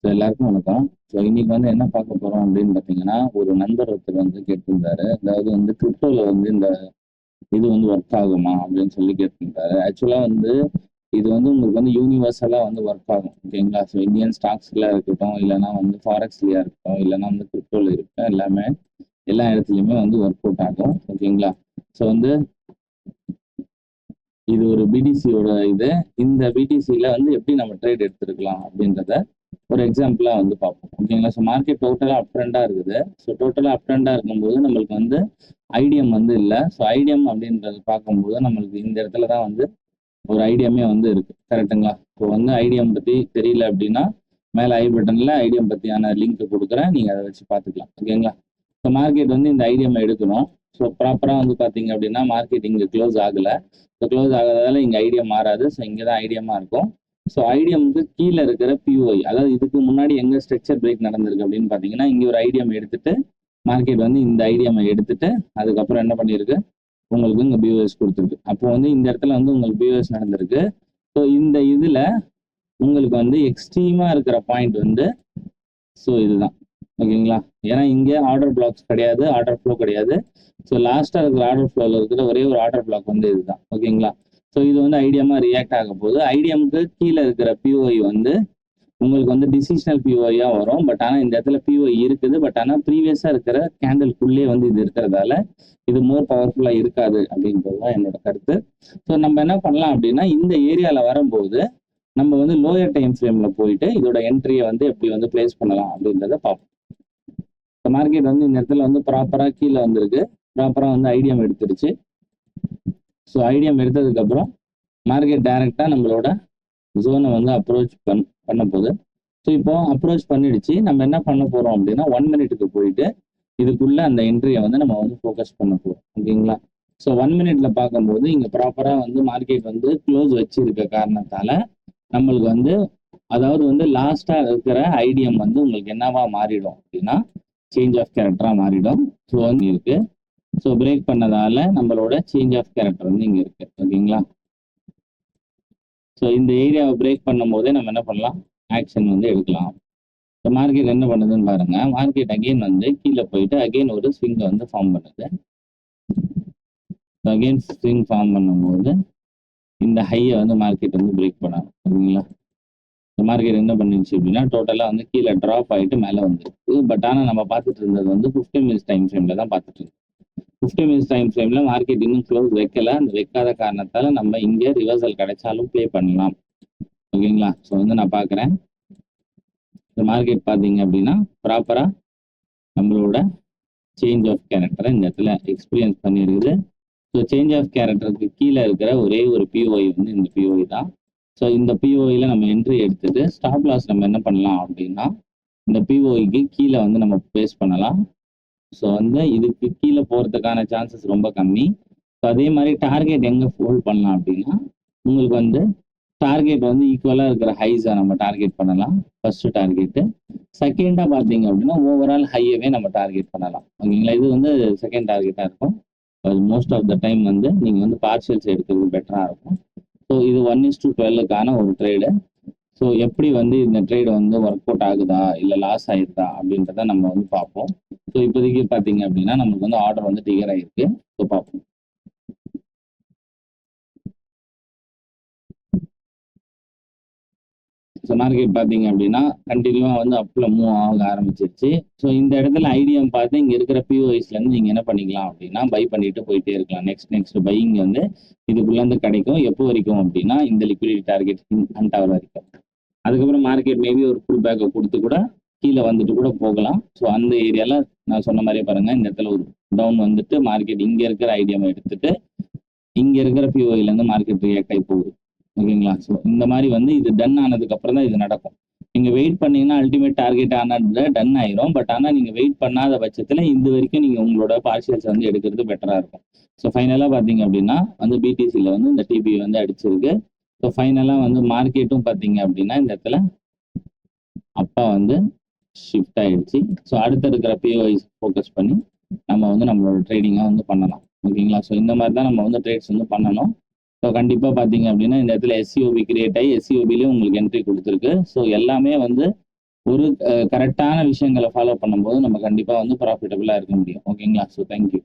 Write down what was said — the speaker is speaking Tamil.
ஸோ எல்லாருக்கும் வணக்கம். ஸோ இன்னைக்கு வந்து என்ன பார்க்க போறோம் அப்படின்னு பார்த்தீங்கன்னா, ஒரு நண்பர் ஒருத்தர் வந்து கேட்டிருந்தாரு. அதாவது வந்து கிரிப்டோல வந்து இந்த இது வந்து ஒர்க் ஆகுமா அப்படின்னு சொல்லி கேட்டிருந்தாரு. ஆக்சுவலா வந்து இது வந்து உங்களுக்கு வந்து யூனிவர்சலா வந்து ஒர்க் ஆகும். ஓகேங்களா? ஸோ இந்தியன் ஸ்டாக்ஸ்ல இருக்கட்டும், இல்லைன்னா வந்து ஃபாரெக்ஸ்லயா இருக்கட்டும், இல்லைன்னா வந்து கிரிப்டோல இருக்கட்டும், எல்லாமே எல்லா இடத்துலையுமே வந்து ஒர்க் அவுட் ஆகும். ஓகேங்களா? ஸோ வந்து இது ஒரு பிடிசியோட இது. இந்த பிடிசியில வந்து எப்படி நம்ம ட்ரேட் எடுத்துருக்கலாம் அப்படின்றத ஒரு எக்ஸாம்பிளா வந்து பார்ப்போம். ஓகேங்களா? ஸோ மார்க்கெட் டோட்டலா அப் ட்ரெண்டா இருக்குது. ஸோ டோட்டலா அப் ட்ரெண்டா இருக்கும்போது நம்மளுக்கு வந்து ஐடிஎம் வந்து இல்லை. ஸோ ஐடிஎம் அப்படின்றது பார்க்கும்போது நம்மளுக்கு இந்த இடத்துல தான் வந்து ஒரு ஐடிஎம்மே வந்து இருக்கு. கரெக்டுங்களா? ஸோ வந்து ஐடிஎம் பத்தி தெரியல அப்படின்னா மேலே ஐ பட்டன்ல ஐடிஎம் பத்தியான லிங்க் கொடுக்குறேன். நீங்க அதை வச்சு பார்த்துக்கலாம். ஓகேங்களா? ஸோ மார்க்கெட் வந்து இந்த ஐடிஎம் எடுக்கணும். ஸோ ப்ராப்பராக வந்து பார்த்தீங்க அப்படின்னா மார்க்கெட் இங்கே க்ளோஸ் ஆகலை. ஸோ க்ளோஸ் ஆகாததால இங்கே ஐடிஎம் மாறாது. ஸோ இங்கே தான் ஐடிஎம்மாக இருக்கும். ஸோ ஐடிஎம்க்கு கீழே இருக்கிற பிஓஐ, அதாவது இதுக்கு முன்னாடி எங்கே ஸ்ட்ரக்சர் பிரேக் நடந்திருக்கு அப்படின்னு பார்த்தீங்கன்னா, இங்கே ஒரு ஐடிஎம் எடுத்துட்டு மார்க்கெட் வந்து இந்த ஐடிஎம் எடுத்துட்டு அதுக்கப்புறம் என்ன பண்ணியிருக்கு, உங்களுக்கு இங்கே பிஓஎஸ் கொடுத்துருக்கு. அப்போ வந்து இந்த இடத்துல வந்து உங்களுக்கு பிஓஎஸ் நடந்திருக்கு. ஸோ இந்த இதில் உங்களுக்கு வந்து எக்ஸ்ட்ரீமாக இருக்கிற பாயிண்ட் வந்து ஸோ இதுதான். ஓகேங்களா? ஏன்னா இங்கே ஆர்டர் பிளாக்ஸ் கிடையாது, ஆர்டர் ஃப்ளோ கிடையாது. ஸோ லாஸ்ட்டாக இருக்கிற ஆர்டர் ஃப்ளோவில் இருக்கிற ஒரே ஒரு ஆர்டர் பிளாக் வந்து இதுதான். ஓகேங்களா? ஸோ இது வந்து ஐடிஎம்மாக ரியாக்ட் ஆக போகுது. ஐடிஎம்க்கு கீழே இருக்கிற பிஓஐ வந்து உங்களுக்கு வந்து டிசிஷனல் பிஓஐயாக வரும். பட் ஆனால் இந்த இடத்துல பிஓஐ இருக்குது. பட் ஆனால் ப்ரீவியஸாக இருக்கிற கேண்டலுக்குள்ளே வந்து இது இருக்கிறதால இது மோர் பவர்ஃபுல்லாக இருக்காது அப்படின்றது தான் என்னோட கருத்து. ஸோ நம்ம என்ன பண்ணலாம் அப்படின்னா, இந்த ஏரியாவில் வரும்போது நம்ம வந்து லோயர் டைம் ஃப்ரேமில் போயிட்டு இதோட என்ட்ரியை வந்து எப்படி வந்து பிளேஸ் பண்ணலாம் அப்படின்றத பார்ப்போம். இப்போ மார்க்கெட் வந்து இந்த இடத்துல வந்து ப்ராப்பராக கீழே வந்திருக்கு. ப்ராப்பராக வந்து ஐடிஎம் எடுத்துருச்சு. ஸோ ஐடிஎம் எடுத்ததுக்கப்புறம் மார்க்கெட் டைரெக்டாக நம்மளோட ஜோனை வந்து அப்ரோச் பண்ண போகுது. ஸோ இப்போ அப்ரோச் பண்ணிடுச்சு. நம்ம என்ன பண்ண போகிறோம் அப்படின்னா 1 மினிட்டுக்கு போயிட்டு இதுக்குள்ள அந்த என்ட்ரியை வந்து நம்ம வந்து ஃபோக்கஸ் பண்ண போகிறோம். ஓகேங்களா? ஸோ 1 மினிட்ல பார்க்கும்போது இங்கே ப்ராப்பராக வந்து மார்க்கெட் வந்து க்ளோஸ் வச்சிருக்க காரணத்தால நம்மளுக்கு வந்து அதாவது வந்து லாஸ்ட்டாக இருக்கிற ஐடிஎம் வந்து உங்களுக்கு என்னவா மாறிடும் அப்படின்னா சேஞ்ச் ஆஃப் கேரக்டராக மாறிடும். ஸோ வந்து இருக்கு. ஸோ பிரேக் பண்ணதால நம்மளோட சேஞ்ச் ஆஃப் கேரக்டர் வந்து இங்கே இருக்கு. ஓகேங்களா? ஸோ இந்த ஏரியாவை பிரேக் பண்ணும் போதே நம்ம என்ன பண்ணலாம், ஆக்ஷன் வந்து எடுக்கலாம். இப்போ மார்க்கெட் என்ன பண்ணுதுன்னு பாருங்க. மார்க்கெட் அகெயின் வந்து கீழே போயிட்டு அகெயின் ஒரு ஸ்விங்கை வந்து ஃபார்ம் பண்ணுது. அகெயின் ஸ்விங் ஃபார்ம் பண்ணும்போது இந்த ஹையை வந்து மார்க்கெட் வந்து பிரேக் பண்ணாங்க. ஓகேங்களா? மார்க்கெட் என்ன பண்ணிருச்சு அப்படின்னா டோட்டலாக வந்து கீழே ட்ராப் ஆகிட்டு மேலே வந்துருக்கு. பட் ஆனால் நம்ம பார்த்துட்டு இருந்தது வந்து 50 மினிட்ஸ் டைம் ஃப்ரேமில் தான் பார்த்துட்டு இருந்தோம். 50 மினிட்ஸ் டைம் ஃப்ரேமில் மார்க்கெட் இன்னும் க்ளோஸ் வைக்கல. அந்த வைக்காத காரணத்தால் நம்ம இங்கே ரிவர்சல் கிடைச்சாலும் ப்ளே பண்ணலாம். ஓகேங்களா? ஸோ வந்து நான் பார்க்குறேன். இந்த மார்க்கெட் பார்த்தீங்க அப்படின்னா ப்ராப்பராக நம்மளோட சேஞ்ச் ஆஃப் கேரக்டரை இந்த இடத்துல எக்ஸ்பீரியன்ஸ் பண்ணியிருக்குது. ஸோ சேஞ்ச் ஆஃப் கேரக்டருக்கு கீழே இருக்கிற ஒரே ஒரு பிஓஐ வந்து இந்த பிஓஐ தான். ஸோ இந்த பிஓஐயில் நம்ம என்ட்ரி எடுத்துட்டு ஸ்டாப் லாஸ் நம்ம என்ன பண்ணலாம் அப்படின்னா இந்த பிஓஐக்கு கீழே வந்து நம்ம பேஸ் பண்ணலாம். ஸோ வந்து இதுக்கு கீழே போகிறதுக்கான சான்சஸ் ரொம்ப கம்மி. ஸோ அதே மாதிரி டார்கெட் எங்கே ஹோல்ட் பண்ணலாம் அப்படின்னா உங்களுக்கு வந்து டார்கெட் வந்து ஈக்குவலாக இருக்கிற ஹைஸை நம்ம டார்கெட் பண்ணலாம். First target. செகண்டாக பார்த்தீங்க அப்படின்னா ஓவரால் ஹையவே நம்ம டார்கெட் பண்ணலாம். ஓகேங்களா? இது வந்து செகண்ட் டார்கெட்டாக இருக்கும். மோஸ்ட் ஆஃப் த டைம் வந்து நீங்கள் வந்து பார்ஷியல்ஸ் எடுக்கிறது பெட்டராக இருக்கும். ஸோ இது 1:12க்கான ஒரு ட்ரேடு. ஸோ எப்படி வந்து இந்த ட்ரேடு வந்து ஒர்க் அவுட் ஆகுதா இல்லை லாஸ் ஆயிருதா அப்படின்றத நம்ம வந்து பார்ப்போம். ஸோ இப்போதைக்கு பார்த்தீங்க அப்படின்னா நமக்கு வந்து ஆர்டர் வந்து டிகர் ஆயிருக்கு. ஸோ பார்ப்போம். ஸோ மார்க்கெட் பார்த்தீங்க அப்படின்னா கண்டினியூவாக வந்து அப்பில் மூவ் ஆக ஆரம்பிச்சிருச்சு. ஸோ இந்த இடத்துல ஐடிஎம் பார்த்து இங்கே இருக்கிற பிஓஐஸ்லேருந்து நீங்கள் என்ன பண்ணிக்கலாம் அப்படின்னா பை பண்ணிட்டு போயிட்டே இருக்கலாம். நெக்ஸ்ட் பையிங் வந்து இதுக்குள்ளேருந்து கிடைக்கும். எப்போ வரைக்கும் அப்படின்னா இந்த லிக்விடிட்டி டார்கெட் ஹண்ட் ஆகிற வரைக்கும். அதுக்கப்புறம் மார்க்கெட் மேபி ஒரு ஃபுல் பேக்கை கொடுத்து கூட கீழே வந்துட்டு கூட போகலாம். ஸோ அந்த ஏரியாவில் நான் சொன்ன மாதிரியே பாருங்கள், இந்த இடத்துல ஒரு டவுன் வந்துட்டு மார்க்கெட் இங்கே இருக்கிற ஐடிஎம் எடுத்துட்டு இங்கே இருக்கிற பிஓஐலேருந்து மார்க்கெட் ரியாக்ட் ஆகி போகுது. ஓகேங்களா? ஸோ இந்த மாதிரி வந்து இது டன் ஆனதுக்கு அப்புறம் தான் இது நடக்கும். நீங்கள் வெயிட் பண்ணீங்கன்னா அல்டிமேட் டார்கெட் ஆனது டன் ஆயிரும். பட் ஆனால் நீங்கள் வெயிட் பண்ணாத பட்சத்தில் இது வரைக்கும் நீங்கள் உங்களோட பார்ஷியல்ஸ் வந்து எடுக்கிறது பெட்டராக இருக்கும். ஸோ ஃபைனலாக பார்த்தீங்க அப்படின்னா வந்து பிடிசியில் வந்து இந்த டிபி வந்து அடிச்சிருக்கு. ஸோ ஃபைனலாக வந்து மார்க்கெட்டும் பார்த்தீங்க அப்படின்னா இந்த இடத்துல அப்பா வந்து ஷிஃப்ட் ஆகிடுச்சு. ஸோ அடுத்த இருக்கிற பிஓஐஸ் ஃபோக்கஸ் பண்ணி நம்ம வந்து நம்மளோட ட்ரேடிங்காக வந்து பண்ணலாம். ஓகேங்களா? ஸோ இந்த மாதிரி தான் நம்ம வந்து ட்ரேட்ஸ் வந்து பண்ணணும். ஸோ கண்டிப்பாக பார்த்தீங்க அப்படின்னா இந்த இடத்துல எஸ்சிஓபி கிரியேட் ஆகி எஸ்சிஓபிலேயும் உங்களுக்கு என்ட்ரி கொடுத்துருக்கு. ஸோ எல்லாமே வந்து ஒரு கரெக்டான விஷயங்களை ஃபாலோ பண்ணும்போது நம்ம கண்டிப்பாக வந்து ப்ராஃபிட்டபுளாக இருக்க முடியும். ஓகேங்களா? So thank you.